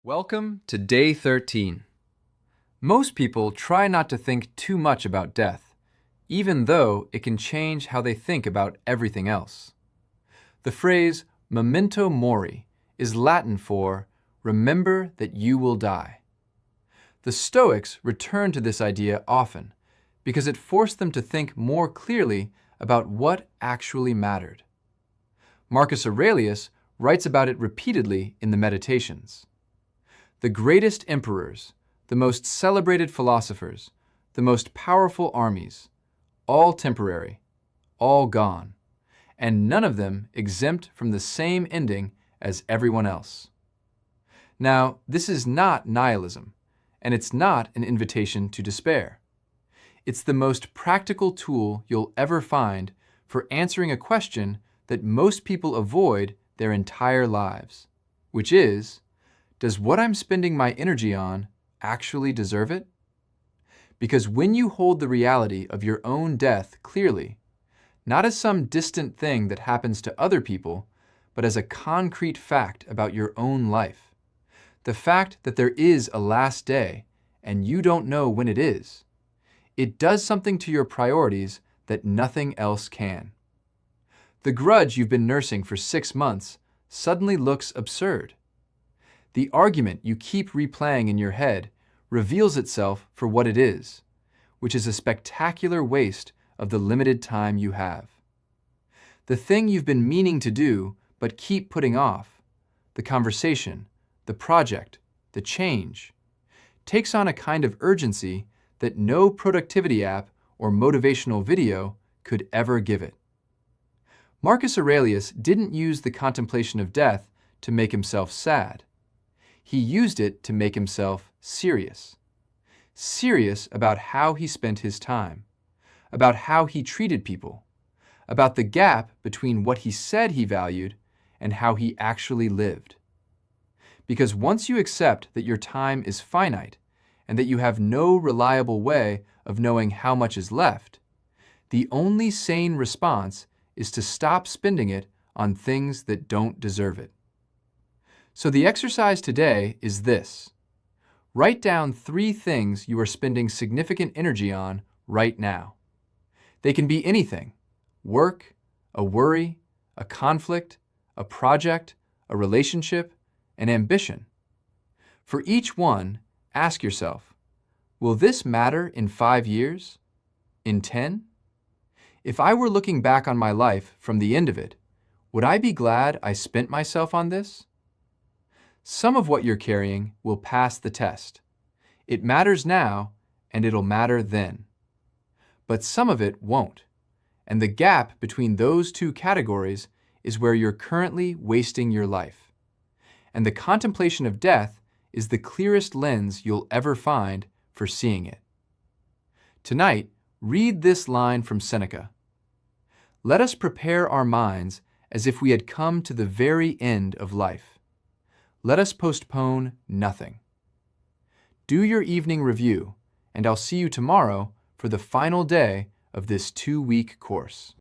Welcome to Day 13. Most people try not to think too much about death, even though it can change how they think about everything else. The phrase Memento Mori is Latin for remember that you will die. The Stoics returned to this idea often because it forced them to think more clearly about what actually mattered. Marcus Aurelius writes about it repeatedly in the Meditations. The greatest emperors, the most celebrated philosophers, the most powerful armies, all temporary, all gone, and none of them exempt from the same ending as everyone else. Now, this is not nihilism, and it's not an invitation to despair. It's the most practical tool you'll ever find for answering a question that most people avoid their entire lives, which is, does what I'm spending my energy on actually deserve it? Because when you hold the reality of your own death clearly, not as some distant thing that happens to other people, but as a concrete fact about your own life, the fact that there is a last day and you don't know when it is, it does something to your priorities that nothing else can. The grudge you've been nursing for 6 months suddenly looks absurd. The argument you keep replaying in your head reveals itself for what it is, which is a spectacular waste of the limited time you have. The thing you've been meaning to do but keep putting off, the conversation, the project, the change, takes on a kind of urgency that no productivity app or motivational video could ever give it. Marcus Aurelius didn't use the contemplation of death to make himself sad. He used it to make himself serious. Serious about how he spent his time, about how he treated people, about the gap between what he said he valued and how he actually lived. Because once you accept that your time is finite and that you have no reliable way of knowing how much is left, the only sane response is to stop spending it on things that don't deserve it. So the exercise today is this. Write down 3 things you are spending significant energy on right now. They can be anything: work, a worry, a conflict, a project, a relationship, an ambition. For each one, ask yourself, will this matter in 5 years? In 10? If I were looking back on my life from the end of it, would I be glad I spent myself on this? Some of what you're carrying will pass the test. It matters now, and it'll matter then. But some of it won't, and the gap between those 2 categories is where you're currently wasting your life. And the contemplation of death is the clearest lens you'll ever find for seeing it. Tonight, read this line from Seneca. Let us prepare our minds as if we had come to the very end of life. Let us postpone nothing. Do your evening review, and I'll see you tomorrow for the final day of this 2-week course.